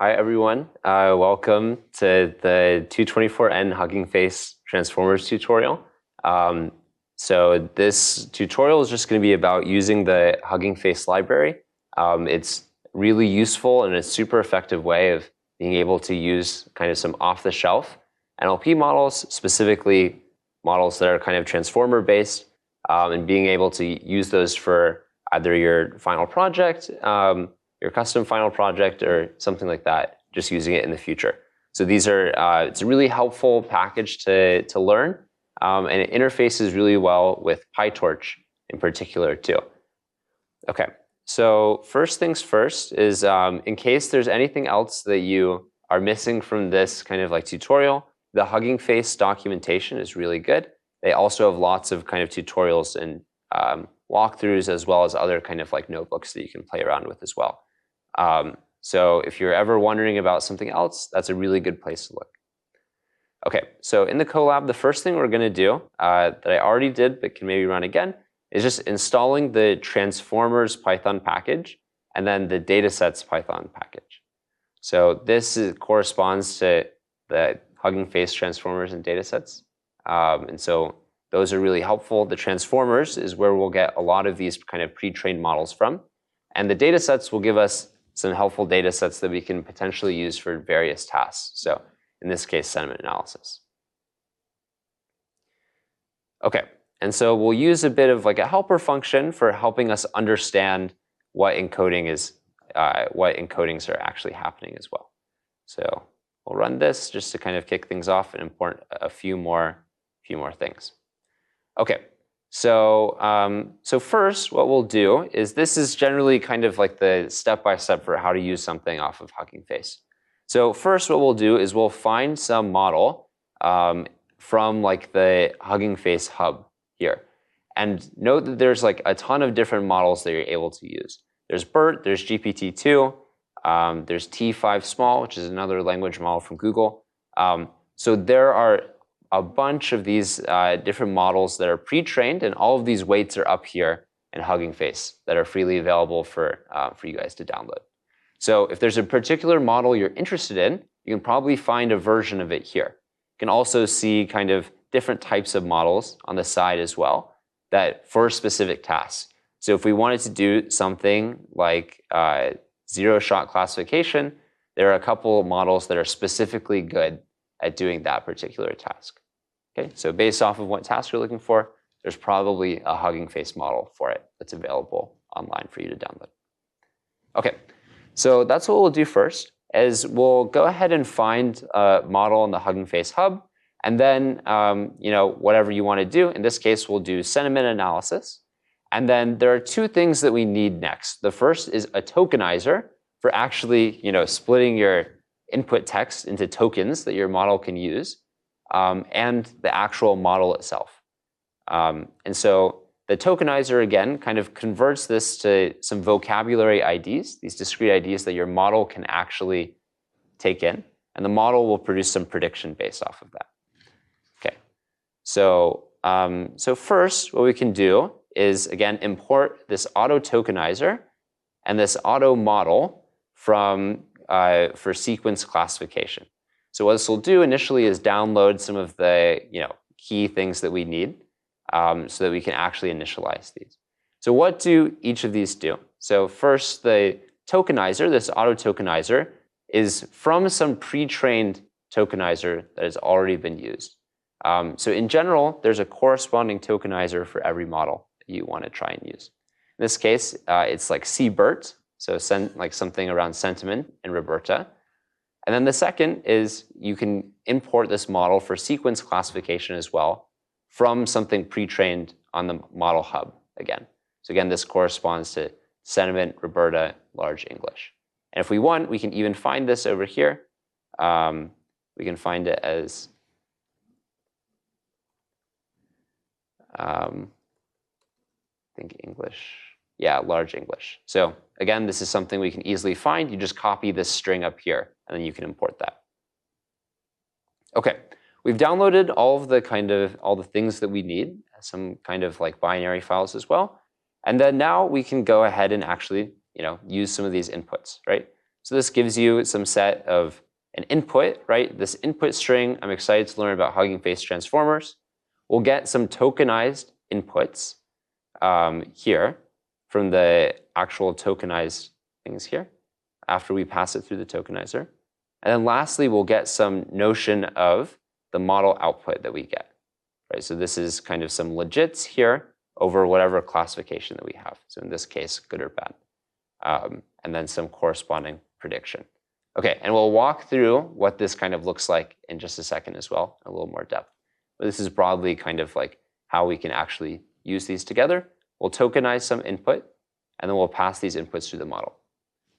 Hi, everyone. Welcome to the 224N Hugging Face Transformers tutorial. So this tutorial is just going to be about using the Hugging Face library. It's really useful and a super effective way of being able to use kind of some off-the-shelf NLP models, specifically models that are kind of transformer-based, and being able to use those for either your final project, your custom final project, or something like that, just using it in the future. So these are, it's a really helpful package to learn, and it interfaces really well with PyTorch in particular too. Okay, so first things first is in case there's anything else that you are missing from this kind of like tutorial, the Hugging Face documentation is really good. They also have lots of kind of tutorials and walkthroughs, as well as other kind of like notebooks that you can play around with as well. So if you're ever wondering about something else, that's a really good place to look. Okay, so in the Colab, the first thing we're going to do that I already did but can maybe run again is just installing the transformers Python package and then the datasets Python package. So this corresponds to the Hugging Face transformers and datasets. And so those are really helpful. The transformers is where we'll get a lot of these kind of pre-trained models from. And the datasets will give us some helpful datasets that we can potentially use for various tasks. So in this case, sentiment analysis. Okay, and so we'll use a bit of like a helper function for helping us understand what encoding is, what encodings are actually happening as well. So we'll run this just to kind of kick things off and import a few more things. Okay. So, so first, what we'll do is this is generally kind of like the step-by-step for how to use something off of Hugging Face. So first, what we'll do is we'll find some model from like the Hugging Face hub here. And note that there's like a ton of different models that you're able to use. There's BERT, there's GPT-2, there's T5 Small, which is another language model from Google. So there are a bunch of these different models that are pre-trained, and all of these weights are up here in Hugging Face that are freely available for you guys to download. So if there's a particular model you're interested in, you can probably find a version of it here. You can also see kind of different types of models on the side as well that for specific tasks. So if we wanted to do something like zero-shot classification, there are a couple of models that are specifically good at doing that particular task. Okay, so based off of what task you're looking for, there's probably a Hugging Face model for it that's available online for you to download. Okay, so that's what we'll do first, is we'll go ahead and find a model in the Hugging Face hub, and then you know, whatever you want to do. In this case, we'll do sentiment analysis. And then there are two things that we need next. The first is a tokenizer for actually, you know, splitting your input text into tokens that your model can use, and the actual model itself. And so the tokenizer, again, kind of converts this to some vocabulary IDs, these discrete IDs that your model can actually take in, and the model will produce some prediction based off of that. Okay, so, so first, what we can do is, again, import this auto tokenizer and this auto model from for sequence classification. So what this will do initially is download some of the key things that we need so that we can actually initialize these. So what do each of these do? So first, the tokenizer, this auto tokenizer, is from some pre-trained tokenizer that has already been used. So in general, there's a corresponding tokenizer for every model that you want to try and use. In this case, it's like CBERT, so like something around sentiment and Roberta. And then the second is you can import this model for sequence classification as well from something pre-trained on the model hub again. So again, this corresponds to sentiment, Roberta, large English. And if we want, we can even find this over here. We can find it as I think English. Yeah, large English. So again, this is something we can easily find. You just copy this string up here, and then you can import that. Okay, we've downloaded all the things that we need, some kind of like binary files as well. And then now we can go ahead and actually use some of these inputs, right? So this gives you some set of an input, right? This input string, I'm excited to learn about Hugging Face transformers. We'll get some tokenized inputs here from the actual tokenized things here after we pass it through the tokenizer. And then lastly, we'll get some notion of the model output that we get, right? So this is kind of some legits here over whatever classification that we have. So in this case, good or bad. And then some corresponding prediction. Okay, and we'll walk through what this kind of looks like in just a second as well, in a little more depth. But this is broadly kind of like how we can actually use these together. We'll tokenize some input, and then we'll pass these inputs through the model.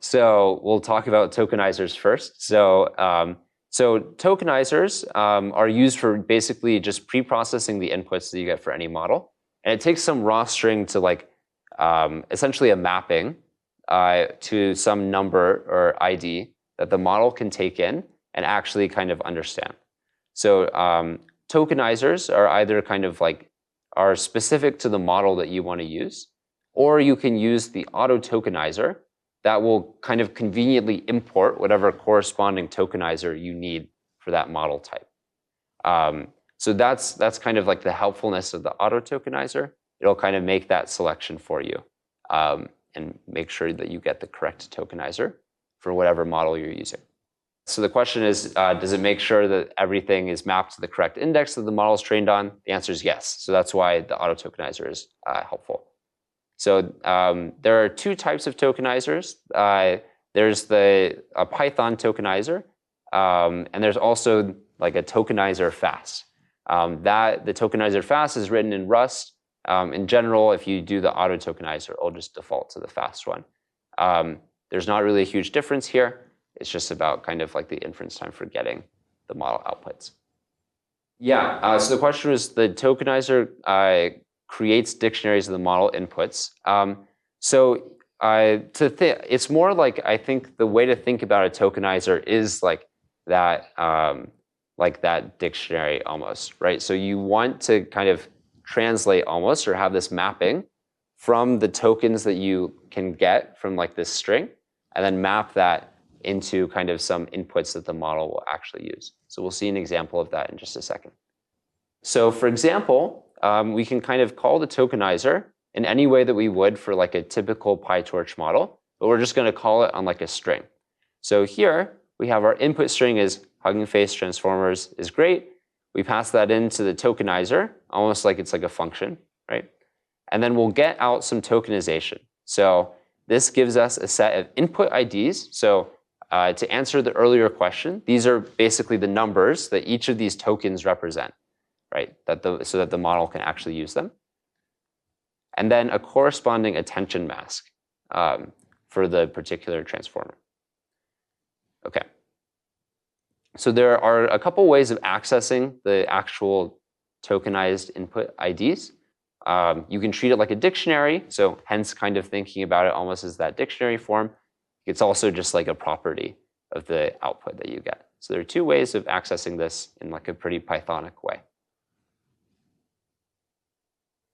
So we'll talk about tokenizers first. So tokenizers are used for basically just pre-processing the inputs that you get for any model. And it takes some raw string to like essentially a mapping to some number or ID that the model can take in and actually kind of understand. So tokenizers are either kind of like are specific to the model that you want to use, or you can use the auto tokenizer that will kind of conveniently import whatever corresponding tokenizer you need for that model type. So that's kind of like the helpfulness of the auto tokenizer. It'll kind of make that selection for you and make sure that you get the correct tokenizer for whatever model you're using. So the question is, does it make sure that everything is mapped to the correct index that the model is trained on? The answer is yes. So that's why the auto tokenizer is helpful. So there are two types of tokenizers. There's a Python tokenizer, and there's also like a tokenizer fast. The tokenizer fast is written in Rust. In general, if you do the auto tokenizer, it'll just default to the fast one. There's not really a huge difference here. It's just about kind of like the inference time for getting the model outputs. Yeah, so the question was the tokenizer creates dictionaries of the model inputs. It's more like, I think the way to think about a tokenizer is like that dictionary almost, right? So you want to kind of translate almost or have this mapping from the tokens that you can get from like this string, and then map that into kind of some inputs that the model will actually use. So we'll see an example of that in just a second. So for example, we can kind of call the tokenizer in any way that we would for like a typical PyTorch model, but we're just going to call it on like a string. So here we have our input string is Hugging Face transformers is great. We pass that into the tokenizer, almost like it's like a function, right? And then we'll get out some tokenization. So this gives us a set of input IDs. So to answer the earlier question, these are basically the numbers that each of these tokens represent, right? So that the model can actually use them. And then a corresponding attention mask for the particular transformer. Okay. So there are a couple ways of accessing the actual tokenized input IDs. You can treat it like a dictionary, so hence kind of thinking about it almost as that dictionary form. It's also just like a property of the output that you get. So there are two ways of accessing this in like a pretty Pythonic way.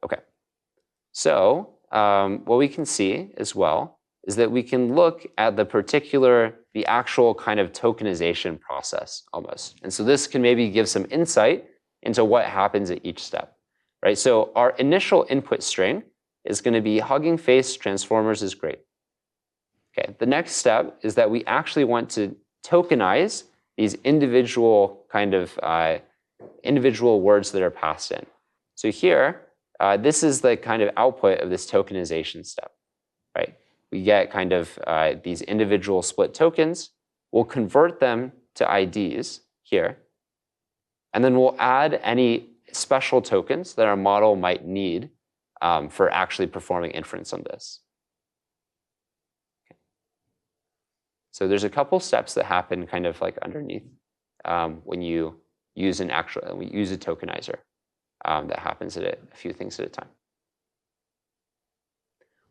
Okay. So what we can see as well is that we can look at the actual kind of tokenization process almost. And so this can maybe give some insight into what happens at each step, right? So our initial input string is going to be Hugging Face transformers is great. Okay, the next step is that we actually want to tokenize these individual kind of individual words that are passed in. So here, this is the kind of output of this tokenization step, right? We get kind of these individual split tokens. We'll convert them to IDs here. And then we'll add any special tokens that our model might need for actually performing inference on this. Okay. So there's a couple steps that happen kind of like underneath when you use a tokenizer. That happens at a few things at a time.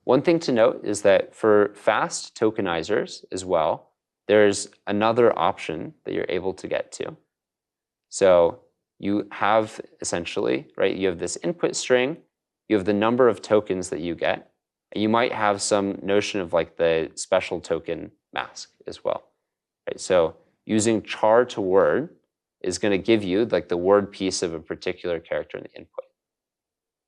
One thing to note is that for fast tokenizers as well, there's another option that you're able to get to. So you have essentially, right, you have this input string, you have the number of tokens that you get, and you might have some notion of like the special token mask as well. Right? So using char to word is going to give you like the word piece of a particular character in the input.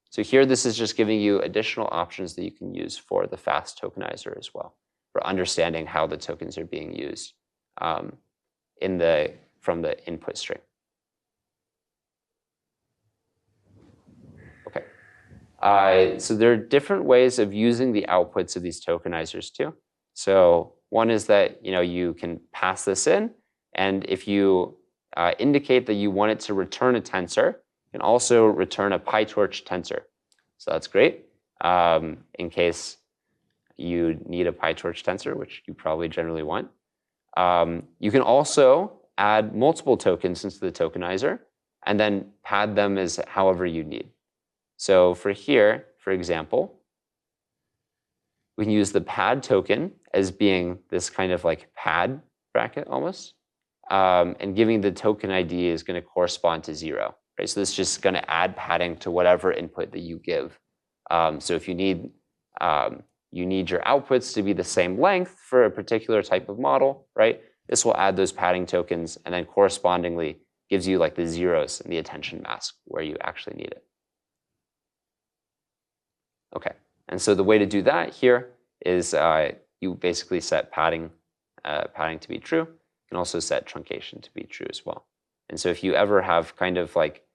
So here, this is just giving you additional options that you can use for the fast tokenizer as well, for understanding how the tokens are being used from the input stream. Okay. So there are different ways of using the outputs of these tokenizers too. So one is that you can pass this in, and if you indicate that you want it to return a tensor, you can also return a PyTorch tensor. So that's great in case you need a PyTorch tensor, which you probably generally want. You can also add multiple tokens into the tokenizer and then pad them as however you need. So for here, for example, we can use the pad token as being this kind of like pad bracket almost. And giving the token ID is going to correspond to 0. Right? So this is just going to add padding to whatever input that you give. So if you need your outputs to be the same length for a particular type of model, right? This will add those padding tokens and then correspondingly gives you like the zeros in the attention mask where you actually need it. Okay, and so the way to do that here is you basically set padding to be true. You can also set truncation to be true as well. And so if you ever have kind of like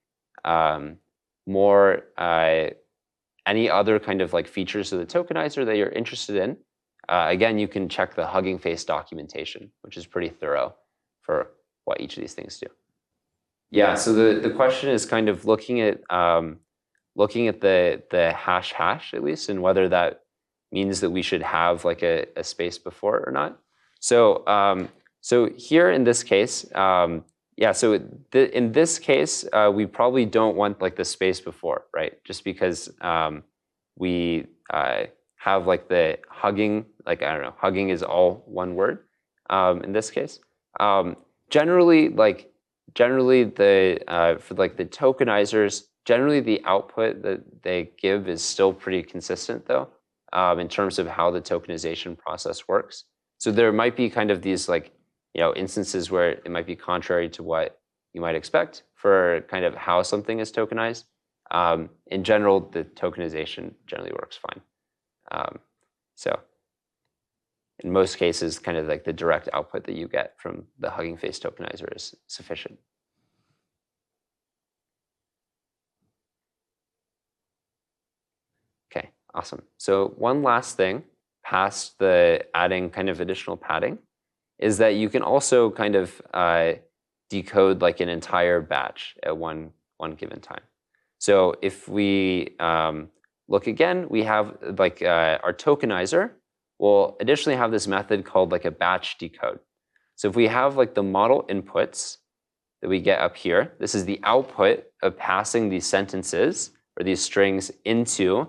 any other kind of like features of the tokenizer that you're interested in, again, you can check the Hugging Face documentation, which is pretty thorough for what each of these things do. Yeah, so the question is kind of looking at the hash at least, and whether that means that we should have like a space before or not. So so here in this case, yeah, so in this case, we probably don't want like the space before, right? Just because we have like the hugging, like, I don't know, hugging is all one word in this case. Generally for like the tokenizers, generally the output that they give is still pretty consistent though, in terms of how the tokenization process works. So there might be kind of these like, instances where it might be contrary to what you might expect for kind of how something is tokenized. In general, the tokenization generally works fine. So in most cases, kind of like the direct output that you get from the Hugging Face tokenizer is sufficient. Okay, awesome. So one last thing past the adding kind of additional padding is that you can also kind of decode like an entire batch at one given time. So if we look again, we have like our tokenizer will additionally have this method called like a batch decode. So if we have like the model inputs that we get up here, this is the output of passing these sentences or these strings into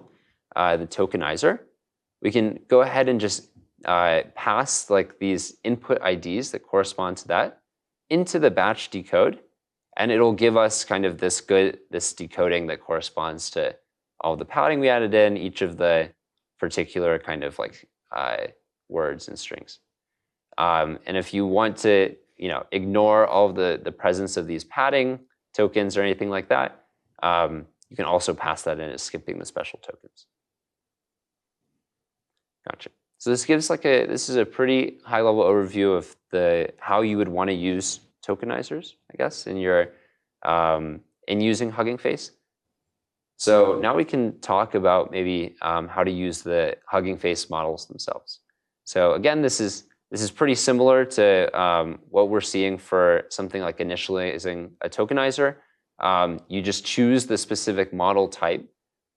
the tokenizer. We can go ahead and just pass like these input IDs that correspond to that into the batch decode, and it'll give us kind of this decoding that corresponds to all the padding we added in, each of the particular kind of like words and strings. And if you want to ignore all of the presence of these padding tokens or anything like that, you can also pass that in as skipping the special tokens. Gotcha. So this gives like this is a pretty high level overview of how you would want to use tokenizers, I guess, in your in using Hugging Face. So now we can talk about maybe how to use the Hugging Face models themselves. So again, this is pretty similar to what we're seeing for something like initializing a tokenizer. You just choose the specific model type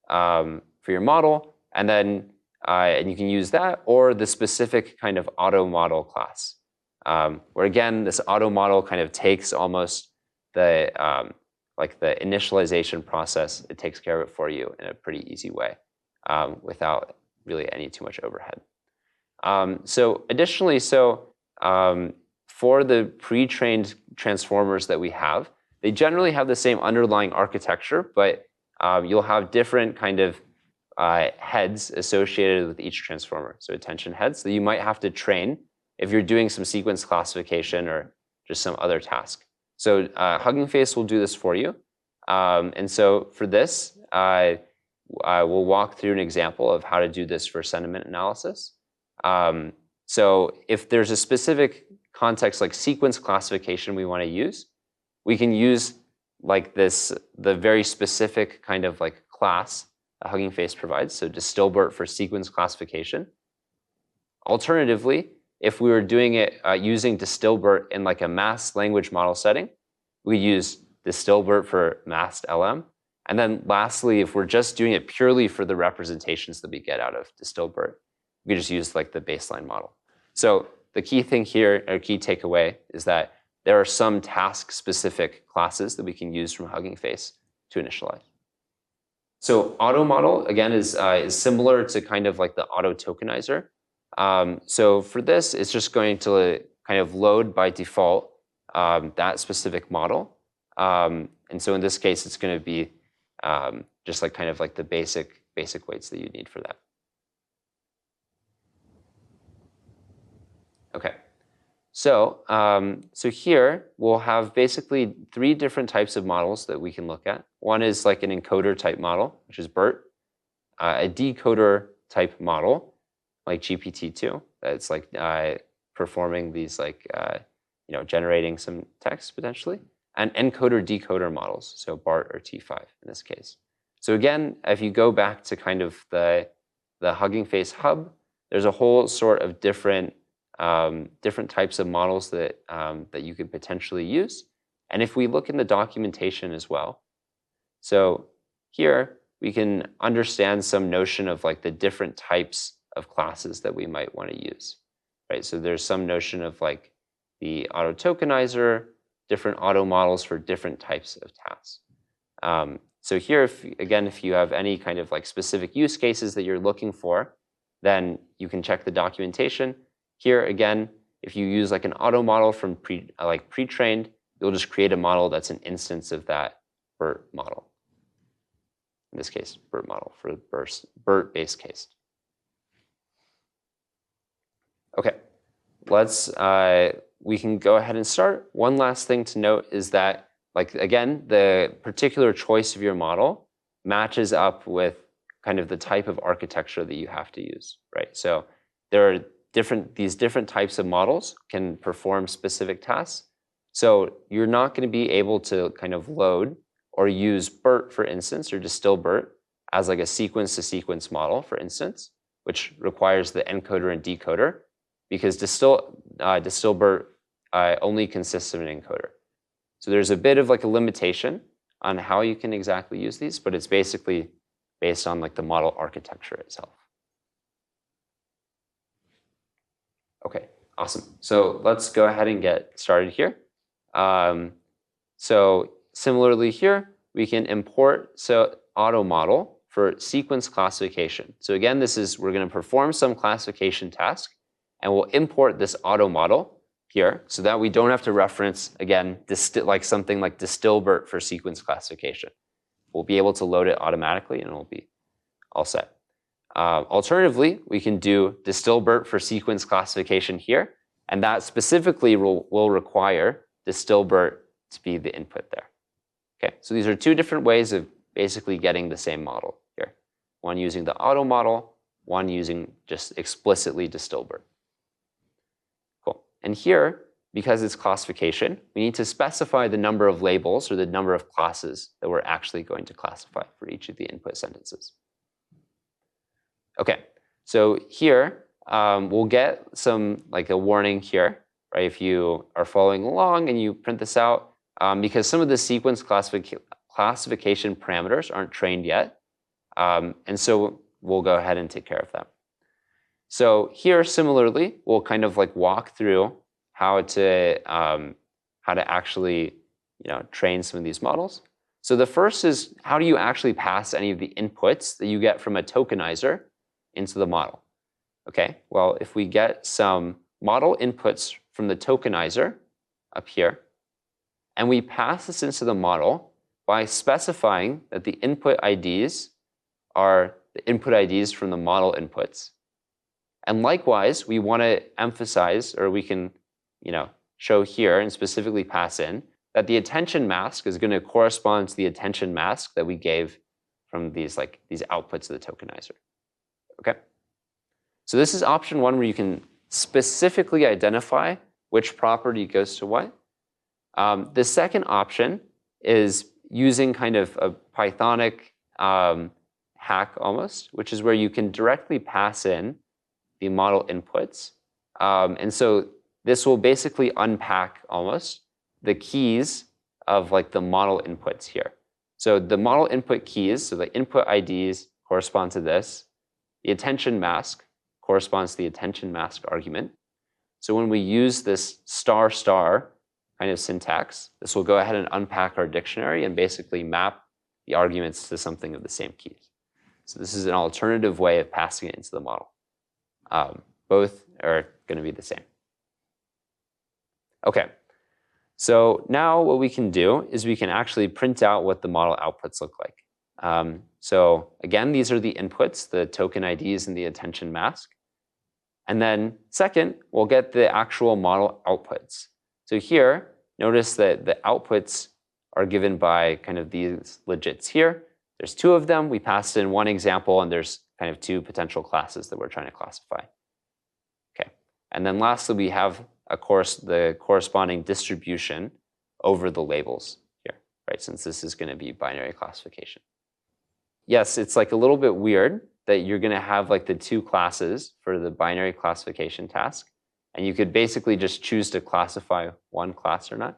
for your model, and then and you can use that or the specific kind of auto model class, where again, this auto model kind of takes almost the like the initialization process. It takes care of it for you in a pretty easy way without really any too much overhead. So additionally, for the pre-trained transformers that we have, they generally have the same underlying architecture, but you'll have different kind of heads associated with each transformer, so attention heads that you might have to train if you're doing some sequence classification or just some other task. So Hugging Face will do this for you. And so for this, I will walk through an example of how to do this for sentiment analysis. So if there's a specific context like sequence classification we want to use, we can use like the very specific kind of like class that Hugging Face provides, so Distilbert for sequence classification. Alternatively, if we were doing it using Distilbert in like a masked language model setting, we use Distilbert for masked LM. And then lastly, if we're just doing it purely for the representations that we get out of Distilbert, we just use like the baseline model. So the key thing here, or key takeaway, is that there are some task-specific classes that we can use from Hugging Face to initialize. So auto model, again, is similar to kind of like the auto tokenizer. So for this, it's just going to kind of load by default that specific model. And so in this case, it's going to be just like kind of like the basic weights that you need for that. Okay. So, so here we'll have basically 3 different types of models that we can look at. One is like an encoder type model, which is BERT, a decoder type model, like GPT-2, that's like performing these like, generating some text potentially, and encoder-decoder models, so BART or T5 in this case. So again, if you go back to kind of the Hugging Face hub, there's a whole sort of different types of models that you could potentially use. And if we look in the documentation as well, so here we can understand some notion of like the different types of classes that we might want to use, right? So there's some notion of like the auto tokenizer, different auto models for different types of tasks. So here, if you have any kind of like specific use cases that you're looking for, then you can check the documentation. Here, again, if you use like an auto model from pre-trained, you'll just create a model that's an instance of that BERT model. In this case, BERT model for BERT base case. Okay, we can go ahead and start. One last thing to note is that, like again, the particular choice of your model matches up with kind of the type of architecture that you have to use, right? So there are these different types of models can perform specific tasks. So you're not going to be able to kind of load or use BERT, for instance, or Distilbert as like a sequence-to-sequence model, for instance, which requires the encoder and decoder, because Distilbert only consists of an encoder. So there's a bit of like a limitation on how you can exactly use these, but it's basically based on like the model architecture itself. Okay, awesome. So let's go ahead and get started here. So similarly here, we can import auto model for sequence classification. So again, we're going to perform some classification task, and we'll import this auto model here so that we don't have to reference, again, like something like Distilbert for sequence classification. We'll be able to load it automatically, and it'll be all set. Alternatively, we can do Distilbert for sequence classification here, and that specifically will require Distilbert to be the input there. Okay, so these are 2 different ways of basically getting the same model here. One using the auto model, one using just explicitly Distilbert. Cool. And here, because it's classification, we need to specify the number of labels or the number of classes that we're actually going to classify for each of the input sentences. Okay, so here we'll get some like a warning here, right? If you are following along and you print this out, because some of the sequence classification parameters aren't trained yet, and so we'll go ahead and take care of them. So here, similarly, we'll kind of like walk through how to actually train some of these models. So the first is, how do you actually pass any of the inputs that you get from a tokenizer into the model? Okay, well, if we get some model inputs from the tokenizer up here, and we pass this into the model by specifying that the input IDs are the input IDs from the model inputs, And likewise, we want to emphasize, or we can show here and specifically pass in, that the attention mask is going to correspond to the attention mask that we gave from these outputs of the tokenizer. Okay? So this is option one, where you can specifically identify which property goes to what. The second option is using kind of a Pythonic hack almost, which is where you can directly pass in the model inputs. And so this will basically unpack almost the keys of the model inputs here. So the model input keys, so the input IDs correspond to this. The attention mask corresponds to the attention mask argument. So when we use this star kind of syntax, this will go ahead and unpack our dictionary and basically map the arguments to something of the same keys. So this is an alternative way of passing it into the model. Both are going to be the same. Okay, so now what we can do is we can actually print out what the model outputs look like. So again, these are the inputs, the token IDs and the attention mask. And then second, we'll get the actual model outputs. So here, notice that the outputs are given by kind of these legits here. There's two of them. We passed in one example, and there's kind of two potential classes that we're trying to classify. Okay, and then lastly, we have the corresponding distribution over the labels here, right? Since this is going to be binary classification. Yes, it's a little bit weird that you're going to have the two classes for the binary classification task, and you could basically just choose to classify one class or not.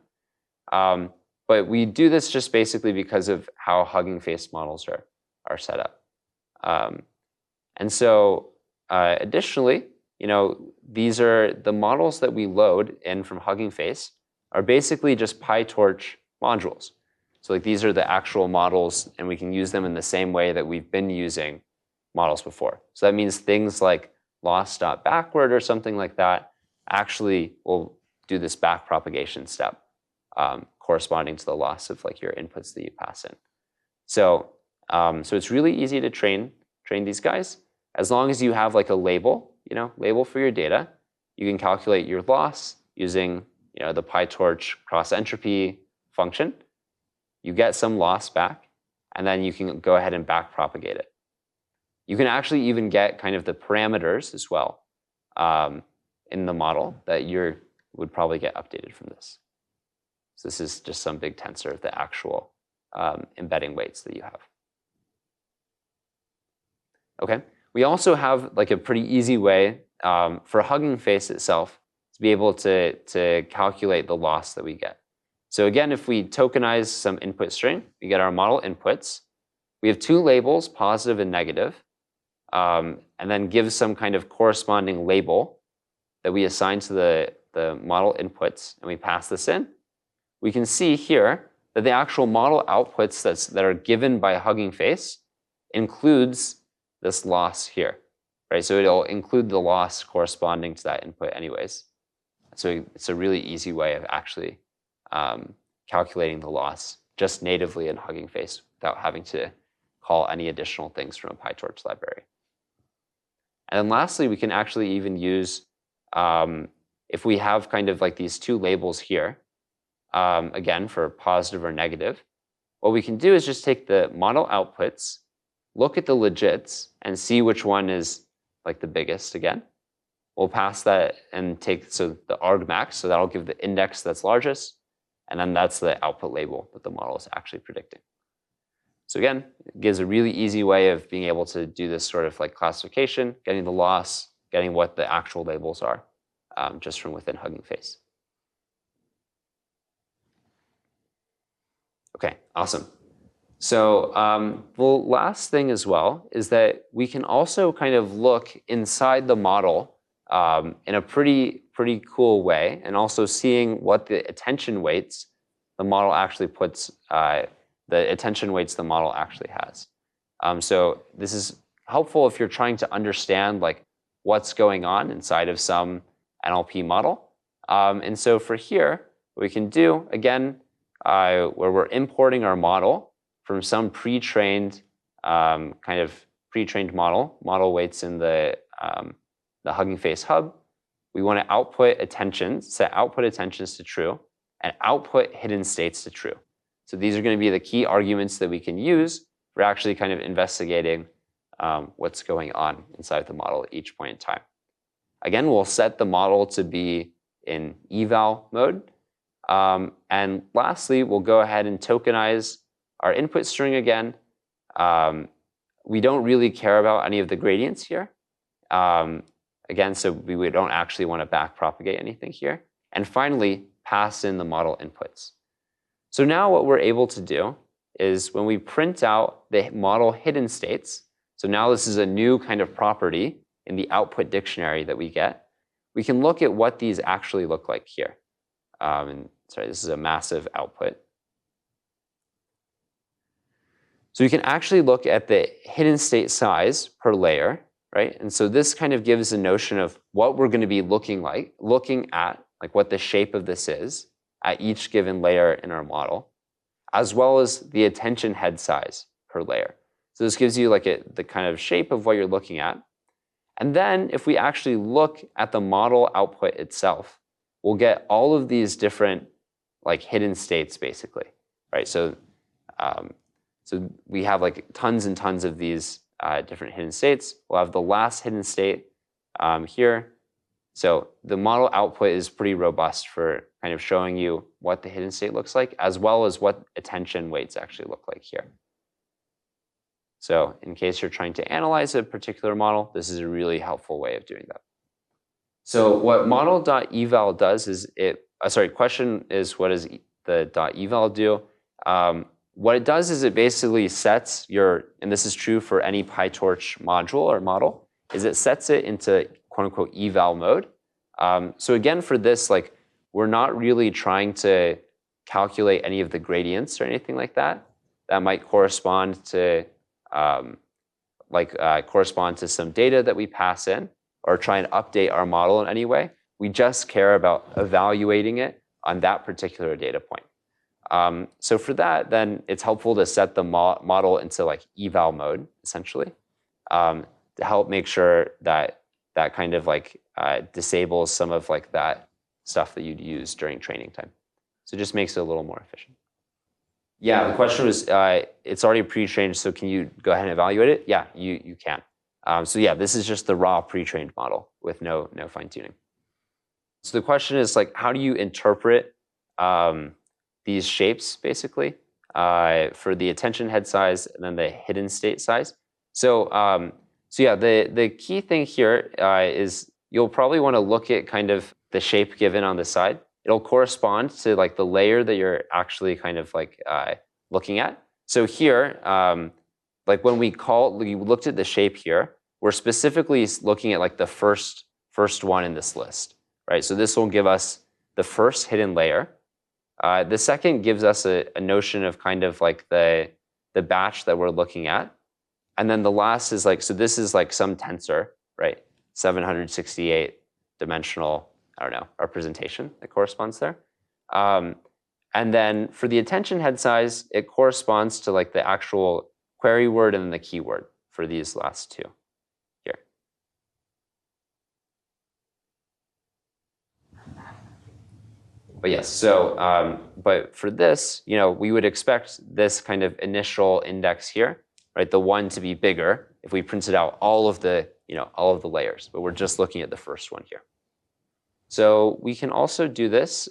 But we do this just basically because of how Hugging Face models are set up. And so additionally, these are the models that we load in from Hugging Face are basically just PyTorch modules. So these are the actual models, and we can use them in the same way that we've been using models before. So that means things like loss.backward or something like that actually will do this back propagation step corresponding to the loss of your inputs that you pass in. So so it's really easy to train these guys. As long as you have a label, label for your data, you can calculate your loss using the PyTorch cross entropy function. You get some loss back, and then you can go ahead and back propagate it. You can actually even get kind of the parameters as well in the model that would probably get updated from this. So this is just some big tensor of the actual embedding weights that you have. Okay. We also have a pretty easy way for Hugging Face itself to be able to calculate the loss that we get. So again, if we tokenize some input string, we get our model inputs. We have two labels, positive and negative, and then give some kind of corresponding label that we assign to the model inputs, and we pass this in. We can see here that the actual model outputs that are given by Hugging Face includes this loss here, right? So it'll include the loss corresponding to that input anyways. So it's a really easy way of actually calculating the loss just natively in Hugging Face without having to call any additional things from a PyTorch library. And then lastly, we can actually even use, if we have kind of these two labels here, again, for positive or negative, what we can do is just take the model outputs, look at the legits, and see which one is the biggest again. We'll pass that and take the argmax, so that'll give the index that's largest, and then that's the output label that the model is actually predicting. So again, it gives a really easy way of being able to do this sort of classification, getting the loss, getting what the actual labels are, just from within Hugging Face. Okay, awesome. So the last thing as well is that we can also kind of look inside the model in a pretty cool way, and also seeing what the attention weights the model actually puts, the attention weights the model actually has. So this is helpful if you're trying to understand what's going on inside of some NLP model. And so for here, what we can do, again, where we're importing our model from some pre-trained model weights in the the Hugging Face hub. We want to output attentions, set output attentions to true, and output hidden states to true. So these are going to be the key arguments that we can use for actually kind of investigating what's going on inside the model at each point in time. Again, we'll set the model to be in eval mode. And lastly, we'll go ahead and tokenize our input string again. We don't really care about any of the gradients here. Again, so we don't actually want to backpropagate anything here. And finally, pass in the model inputs. So now what we're able to do is when we print out the model hidden states, so now this is a new kind of property in the output dictionary that we get, we can look at what these actually look like here. And sorry, this is a massive output. So we can actually look at the hidden state size per layer, right? And so this kind of gives a notion of what we're going to be looking at, like what the shape of this is at each given layer in our model, as well as the attention head size per layer. So this gives you like the kind of shape of what you're looking at. And then if we actually look at the model output itself, we'll get all of these different like hidden states basically, right? So we have like tons and tons of these different hidden states. We'll have the last hidden state here. So the model output is pretty robust for kind of showing you what the hidden state looks like, as well as what attention weights actually look like here. So in case you're trying to analyze a particular model, this is a really helpful way of doing that. So what model.eval does is question is what does the .eval do? What it does is it basically sets and this is true for any PyTorch module or model, is it sets it into quote unquote eval mode. So again, for this, like we're not really trying to calculate any of the gradients or anything like that. That might correspond to some data that we pass in or try and update our model in any way. We just care about evaluating it on that particular data point. So for that, then it's helpful to set the model into like eval mode, essentially, to help make sure that kind of like disables some of like that stuff that you'd use during training time. So it just makes it a little more efficient. Yeah, the question was, it's already pre-trained, so can you go ahead and evaluate it? Yeah, you can. So yeah, this is just the raw pre-trained model with no fine-tuning. So the question is like, how do you interpret these shapes basically for the attention head size and then the hidden state size? So yeah, the key thing here is you'll probably want to look at kind of the shape given on the side. It'll correspond to like the layer that you're actually kind of like looking at. So here, like when we looked at the shape here, we're specifically looking at like the first one in this list, right? So this will give us the first hidden layer. The second gives us a notion of kind of like the batch that we're looking at. And then the last is like, so this is like some tensor, right? 768 dimensional, I don't know, representation that corresponds there. And then for the attention head size, it corresponds to like the actual query word and then the keyword for these last two here. But yes, so, but for this, we would expect this kind of initial index here, right? The one to be bigger if we printed out all of the layers, but we're just looking at the first one here. So we can also do this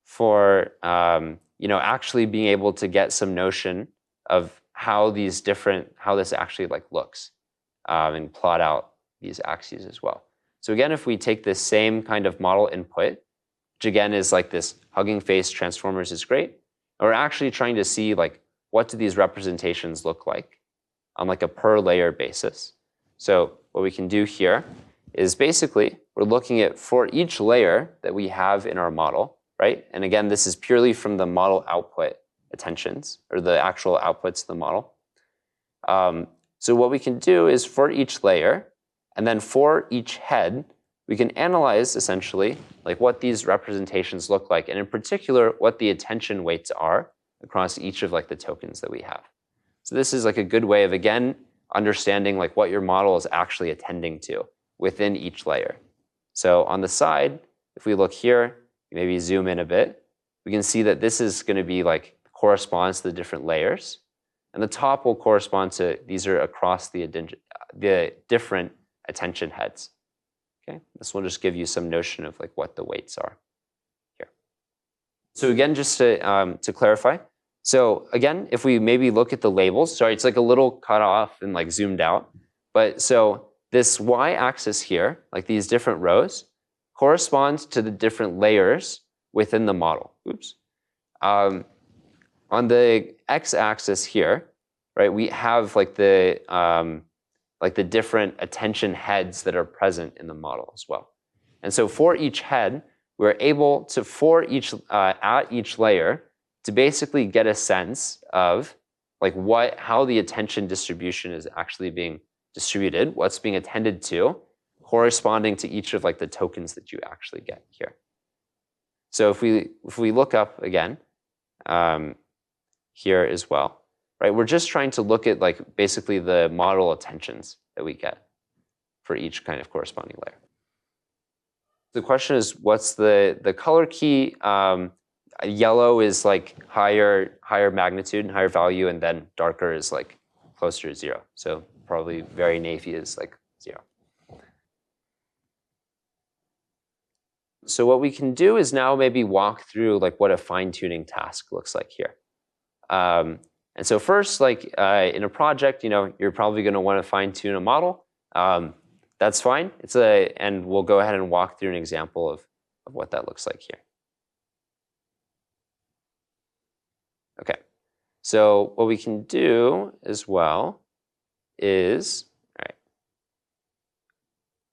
for actually being able to get some notion of how this actually like looks and plot out these axes as well. So again, if we take this same kind of model input, which again is like this Hugging Face transformers is great, we're actually trying to see like what do these representations look like on like a per layer basis. So what we can do here is basically we're looking at for each layer that we have in our model, right? And again, this is purely from the model output attentions or the actual outputs of the model. So what we can do is for each layer and then for each head, we can analyze essentially like what these representations look like, and in particular, what the attention weights are across each of like the tokens that we have. So this is like a good way of, again, understanding like what your model is actually attending to within each layer. So on the side, if we look here, maybe zoom in a bit, we can see that this is going to be like corresponds to the different layers. And the top will correspond to, these are across the different attention heads. Okay, this will just give you some notion of like what the weights are here. So again, just to clarify, so again, if we maybe look at the labels, sorry, it's like a little cut off and like zoomed out. But so this y-axis here, like these different rows, corresponds to the different layers within the model. Oops. On the x-axis here, right, we have like the different attention heads that are present in the model as well. And so for each head, we're able to, at each layer, to basically get a sense of like how the attention distribution is actually being distributed, what's being attended to, corresponding to each of like the tokens that you actually get here. So if we look up again here as well, right, we're just trying to look at like basically the model attentions that we get for each kind of corresponding layer. The question is, what's the color key? Yellow is like higher magnitude and higher value, and then darker is like closer to 0. So probably very navy is like 0. So what we can do is now maybe walk through like what a fine-tuning task looks like here. And so first, like in a project, you're probably going to want to fine-tune a model. That's fine. And we'll go ahead and walk through an example of what that looks like here. Okay. So what we can do as well is,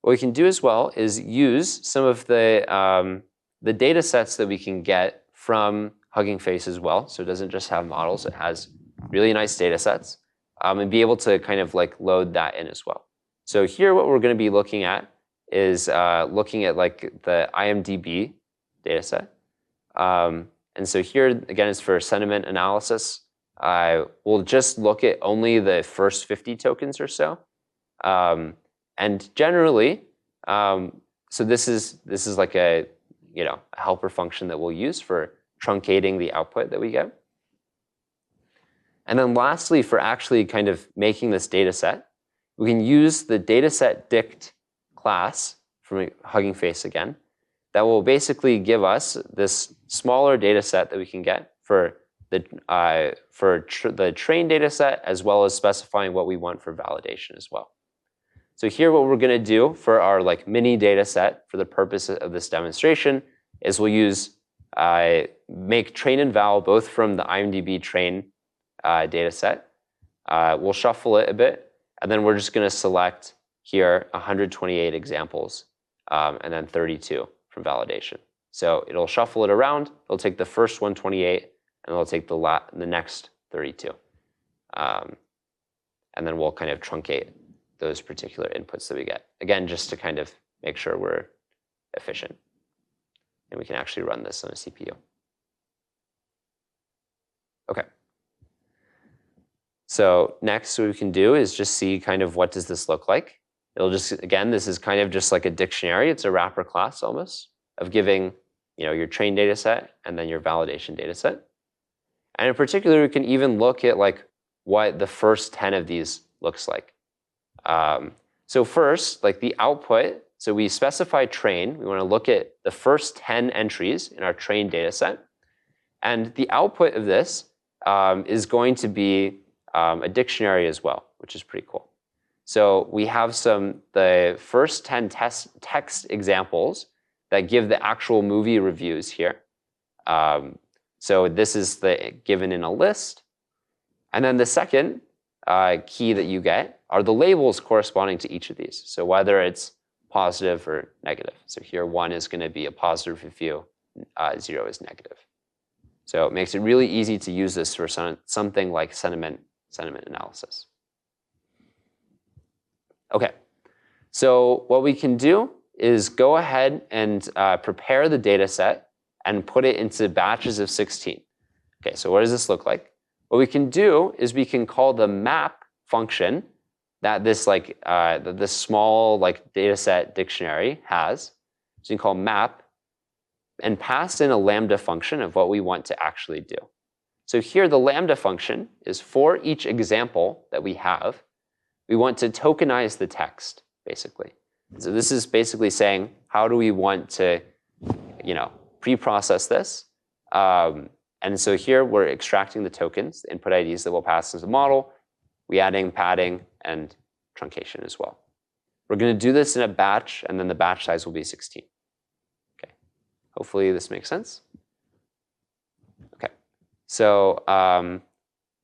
what we can do as well is use some of the data sets that we can get from Hugging Face as well. So it doesn't just have models, it has really nice data sets, and be able to kind of like load that in as well. So here what we're going to be looking at is looking at like the IMDb data set. And so here, again, is for sentiment analysis. We'll just look at only the first 50 tokens or so. And generally, so this is like a helper function that we'll use for truncating the output that we get. And then lastly, for actually kind of making this data set, we can use the dataset dict class from Hugging Face again. That will basically give us this smaller data set that we can get for the trained data set, as well as specifying what we want for validation as well. So here what we're going to do for our like mini data set for the purpose of this demonstration is we'll use make train and val both from the IMDb train data set. We'll shuffle it a bit, and then we're just going to select here 128 examples and then 32 from validation. So it'll shuffle it around. It'll take the first 128 and it'll take the next 32. And then we'll kind of truncate those particular inputs that we get. Again, just to kind of make sure we're efficient. And we can actually run this on a CPU. Okay. So next what we can do is just see kind of what does this look like. It'll just, again, this is kind of just like a dictionary. It's a wrapper class almost of giving your trained data set and then your validation data set. And in particular, we can even look at like what the first 10 of these looks like. So first, like the output, so we specify train. We want to look at the first 10 entries in our trained data set. And the output of this is going to be a dictionary as well, which is pretty cool. So we have the first 10 text examples that give the actual movie reviews here. So this is given in a list. And then the second key that you get are the labels corresponding to each of these. So whether it's positive or negative. So here 1 is going to be a positive review, 0 is negative. So it makes it really easy to use this for something like sentiment analysis. Okay, so what we can do is go ahead and prepare the data set and put it into batches of 16. Okay, so what does this look like? What we can do is we can call the map function that this small like dataset dictionary has. So you can call map and pass in a lambda function of what we want to actually do. So here the lambda function is for each example that we have, we want to tokenize the text, basically. So this is basically saying, how do we want to, pre-process this? And so here we're extracting the tokens, the input IDs that we'll pass into the model. We adding padding and truncation as well. We're going to do this in a batch, and then the batch size will be 16. Okay. Hopefully this makes sense. Okay. So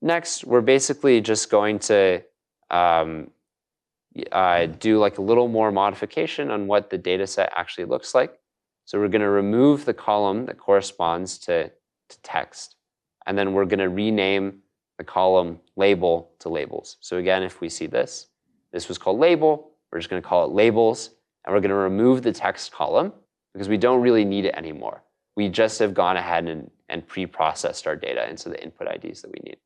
next, we're basically just going to do like a little more modification on what the data set actually looks like. So we're going to remove the column that corresponds to text, and then we're going to rename the column label to labels. So again, if we see this was called label, we're just going to call it labels, and we're going to remove the text column because we don't really need it anymore. We just have gone ahead and pre-processed our data into the input IDs that we need.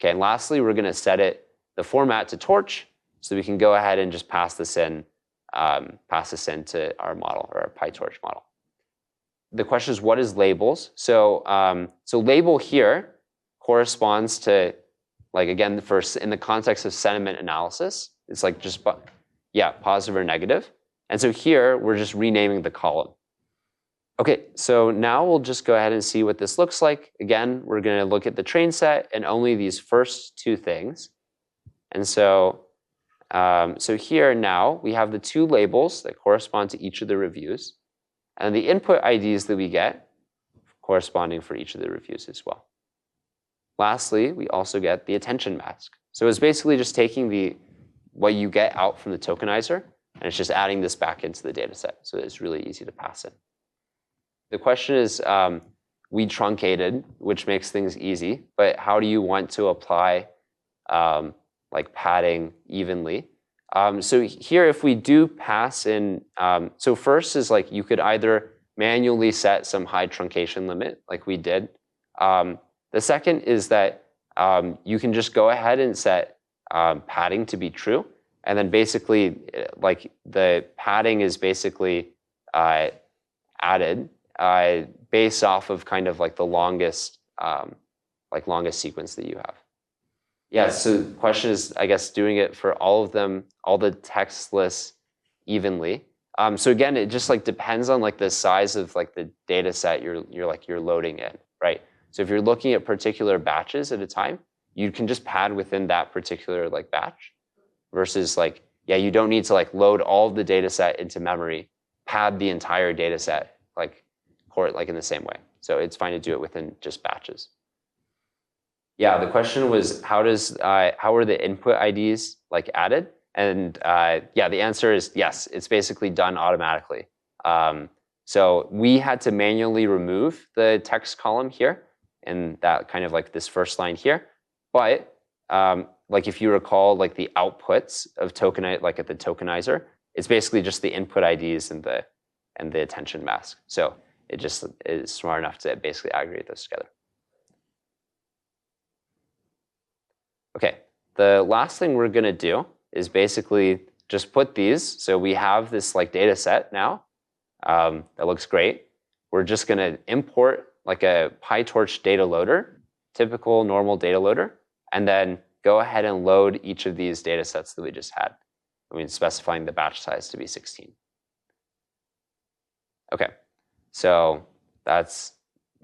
Okay, and lastly, we're going to set the format to torch, so we can go ahead and just pass this in to our model, or our PyTorch model. The question is, what is labels? So label here corresponds to, like, again, first in the context of sentiment analysis, it's like just, positive or negative. And so here, we're just renaming the column. Okay, so now we'll just go ahead and see what this looks like. Again, we're going to look at the train set and only these first two things. And so here now, we have the two labels that correspond to each of the reviews, and the input IDs that we get corresponding for each of the reviews as well. Lastly, we also get the attention mask. So it's basically just taking what you get out from the tokenizer, and it's just adding this back into the data set. So it's really easy to pass in. The question is, we truncated, which makes things easy, but how do you want to apply like padding evenly? So here, if we do pass in, so first is like you could either manually set some high truncation limit, like we did. The second is that you can just go ahead and set padding to be true, and then basically, like the padding is basically added based off of kind of like the longest sequence that you have. Yeah, so the question is, I guess, doing it for all of them, all the text lists evenly. So again, it just like depends on like the size of like the data set you're loading in, right? So if you're looking at particular batches at a time, you can just pad within that particular like batch, versus like, you don't need to like load all of the data set into memory, pad the entire data set like in the same way. So it's fine to do it within just batches. Yeah, the question was, how are the input IDs like added? And the answer is yes, it's basically done automatically. So we had to manually remove the text column here, and that kind of like this first line here. But like if you recall, like the outputs of like at the tokenizer, it's basically just the input IDs and the attention mask. So it just is smart enough to basically aggregate those together. Okay, the last thing we're going to do is basically just put these. So we have this like data set now that looks great. We're just going to import like a PyTorch data loader, typical normal data loader, and then go ahead and load each of these data sets that we just had. Specifying the batch size to be 16. Okay, so that's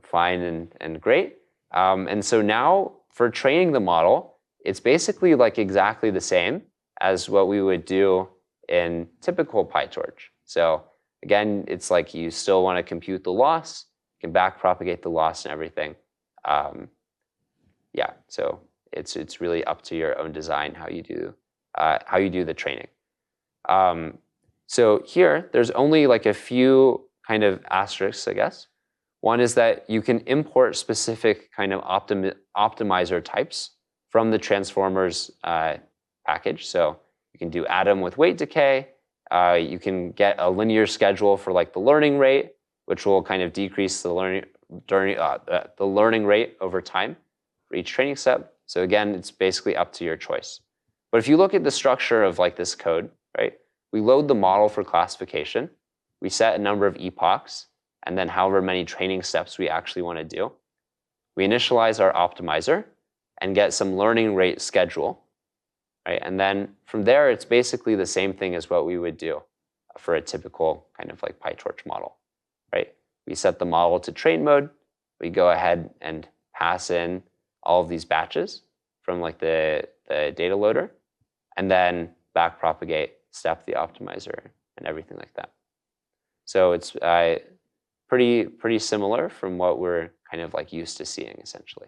fine and great. And so now for training the model, it's basically like exactly the same as what we would do in typical PyTorch. So again, it's like you still want to compute the loss, you can backpropagate the loss and everything. So it's really up to your own design how you do the training. So here, there's only like a few kind of asterisks, I guess. One is that you can import specific kind of optimizer types from the transformers package. So you can do atom with weight decay. You can get a linear schedule for like the learning rate, which will kind of decrease the learning rate over time for each training step. So again, it's basically up to your choice. But if you look at the structure of like this code, right? We load the model for classification. We set a number of epochs, and then however many training steps we actually want to do. We initialize our optimizer and get some learning rate schedule, right? And then from there, it's basically the same thing as what we would do for a typical kind of like PyTorch model, right? We set the model to train mode. We go ahead and pass in all of these batches from like the data loader, and then backpropagate, step the optimizer, and everything like that. So it's pretty similar from what we're kind of like used to seeing, essentially.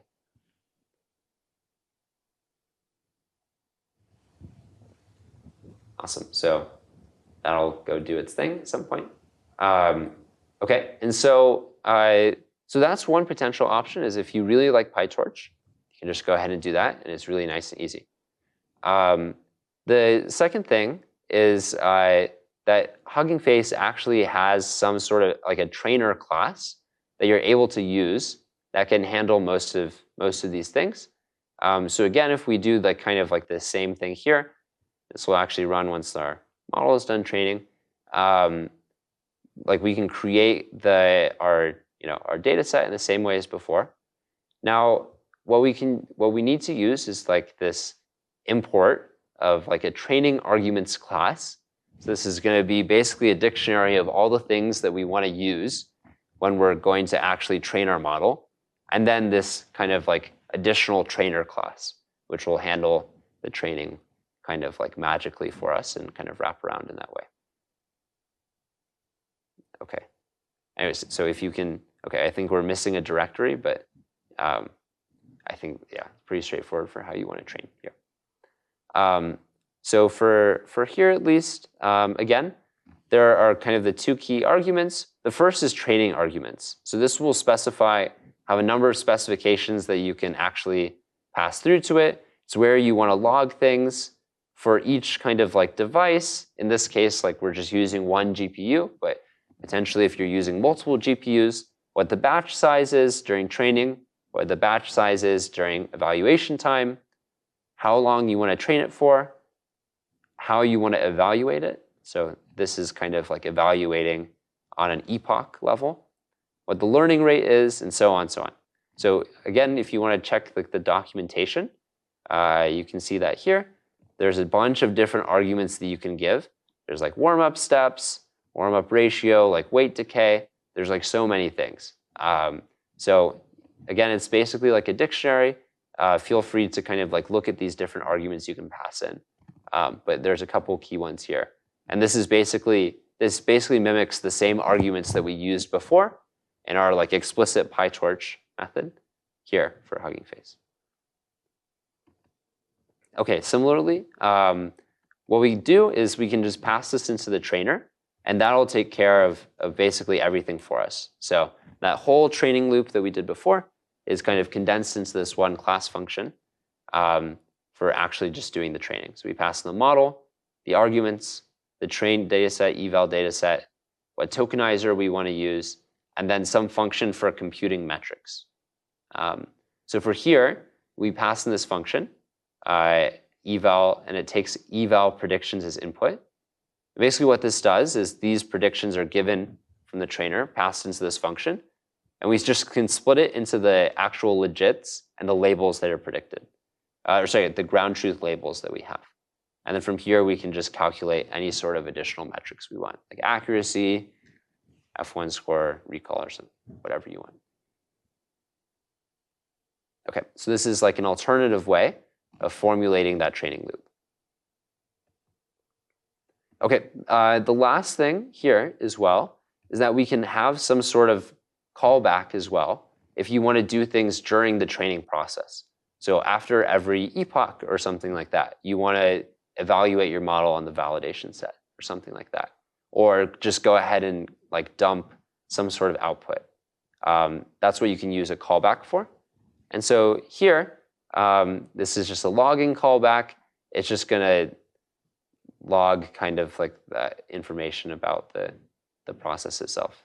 Awesome. So that'll go do its thing at some point. Okay, and so that's one potential option, is if you really like PyTorch, you can just go ahead and do that, and it's really nice and easy. The second thing is that Hugging Face actually has some sort of like a trainer class that you're able to use that can handle most of these things. So again, if we do the kind of like the same thing here, this will actually run once our model is done training. Like we can create our data set in the same way as before. Now, what we need to use is like this import of like a training arguments class. So this is going to be basically a dictionary of all the things that we want to use when we're going to actually train our model. And then this kind of like additional trainer class, which will handle the training kind of like magically for us and kind of wrap around in that way. Okay. Anyways, so if you can, okay, I think we're missing a directory, but I think, yeah, pretty straightforward for how you want to train here. So for here at least, again, there are kind of the two key arguments. The first is training arguments. So this will have a number of specifications that you can actually pass through to it. It's where you want to log things for each kind of like device. In this case, like we're just using one GPU, but potentially if you're using multiple GPUs, what the batch size is during training, what the batch size is during evaluation time, how long you want to train it for, how you want to evaluate it. So this is kind of like evaluating on an epoch level, what the learning rate is, and so on, so on. So again, if you want to check like the documentation, you can see that here. There's a bunch of different arguments that you can give. There's like warm-up steps, warm-up ratio, like weight decay. There's like so many things. So again, it's basically like a dictionary. Feel free to kind of like look at these different arguments you can pass in. But there's a couple key ones here. And this basically mimics the same arguments that we used before in our like explicit PyTorch method here for Hugging Face. Okay, similarly, what we do is we can just pass this into the trainer, and that'll take care of basically everything for us. So that whole training loop that we did before is kind of condensed into this one class function for actually just doing the training. So we pass in the model, the arguments, the trained dataset, eval dataset, what tokenizer we want to use, and then some function for computing metrics. So for here, we pass in this function, eval, and it takes eval predictions as input. Basically what this does is these predictions are given from the trainer, passed into this function, and we just can split it into the actual legits and the labels that are predicted. The ground truth labels that we have. And then from here, we can just calculate any sort of additional metrics we want, like accuracy, F1 score, recall, or something, whatever you want. Okay, so this is like an alternative way of formulating that training loop. Okay, the last thing here as well is that we can have some sort of callback as well if you want to do things during the training process. So after every epoch or something like that, you want to evaluate your model on the validation set or something like that. Or just go ahead and like dump some sort of output. That's what you can use a callback for. And so here, this is just a logging callback. It's just going to log kind of like the information about the process itself.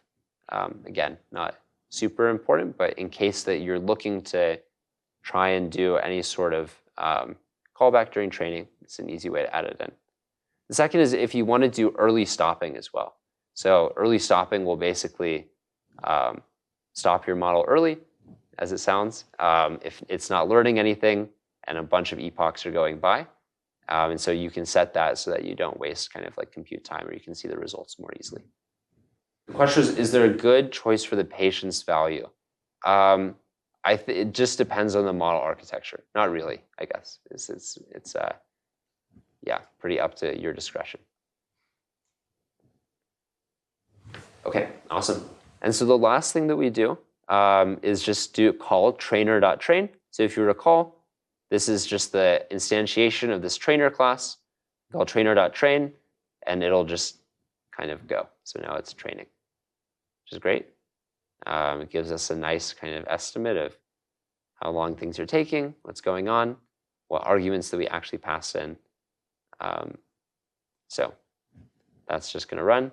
Again, not super important, but in case that you're looking to try and do any sort of callback during training. It's an easy way to add it in. The second is if you want to do early stopping as well. So early stopping will basically stop your model early, as it sounds, if it's not learning anything and a bunch of epochs are going by. And so you can set that so that you don't waste kind of like compute time, or you can see the results more easily. The question is there a good choice for the patience value? It just depends on the model architecture. Not really, I guess. It's yeah, pretty up to your discretion. Okay, awesome. And so the last thing that we do is just call trainer.train. So if you recall, this is just the instantiation of this trainer class. Call trainer.train, and it'll just kind of go. So now it's training, which is great. It gives us a nice kind of estimate of how long things are taking, what's going on, what arguments that we actually pass in. So that's just going to run.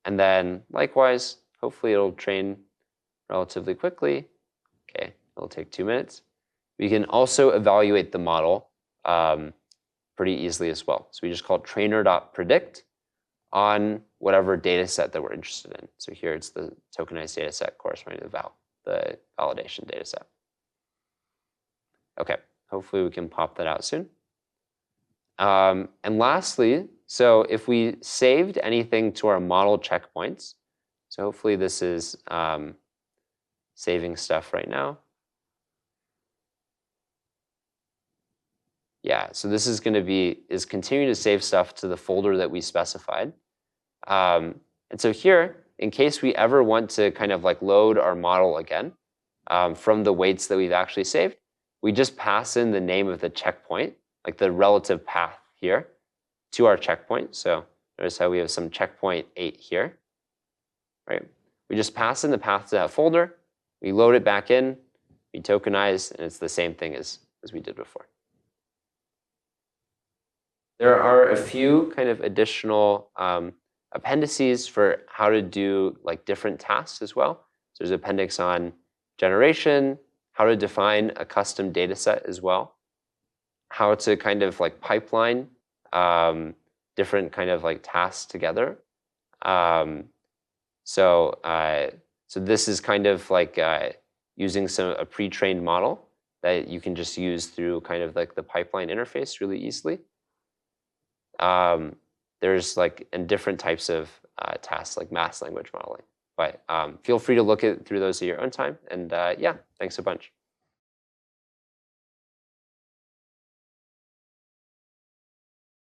And then likewise, hopefully it'll train relatively quickly. Okay, it'll take 2 minutes. We can also evaluate the model pretty easily as well. So we just call trainer.predict on whatever data set that we're interested in. So here it's the tokenized data set corresponding to the validation data set. Okay, hopefully we can pop that out soon. And lastly, so if we saved anything to our model checkpoints, so hopefully this is saving stuff right now. Yeah, so this is going to be, continuing to save stuff to the folder that we specified. And so here, in case we ever want to kind of like load our model again from the weights that we've actually saved, we just pass in the name of the checkpoint, like the relative path here, to our checkpoint. So notice how we have some checkpoint 8 here, right? We just pass in the path to that folder, we load it back in, we tokenize, and it's the same thing as we did before. There are a few kind of additional appendices for how to do like different tasks as well. So there's an appendix on generation, how to define a custom data set as well, how to kind of like pipeline different kind of like tasks together. So this is kind of like using a pre-trained model that you can just use through kind of like the pipeline interface really easily. There's like in different types of tasks like mass language modeling. But feel free to look through those at your own time. And yeah, thanks a bunch.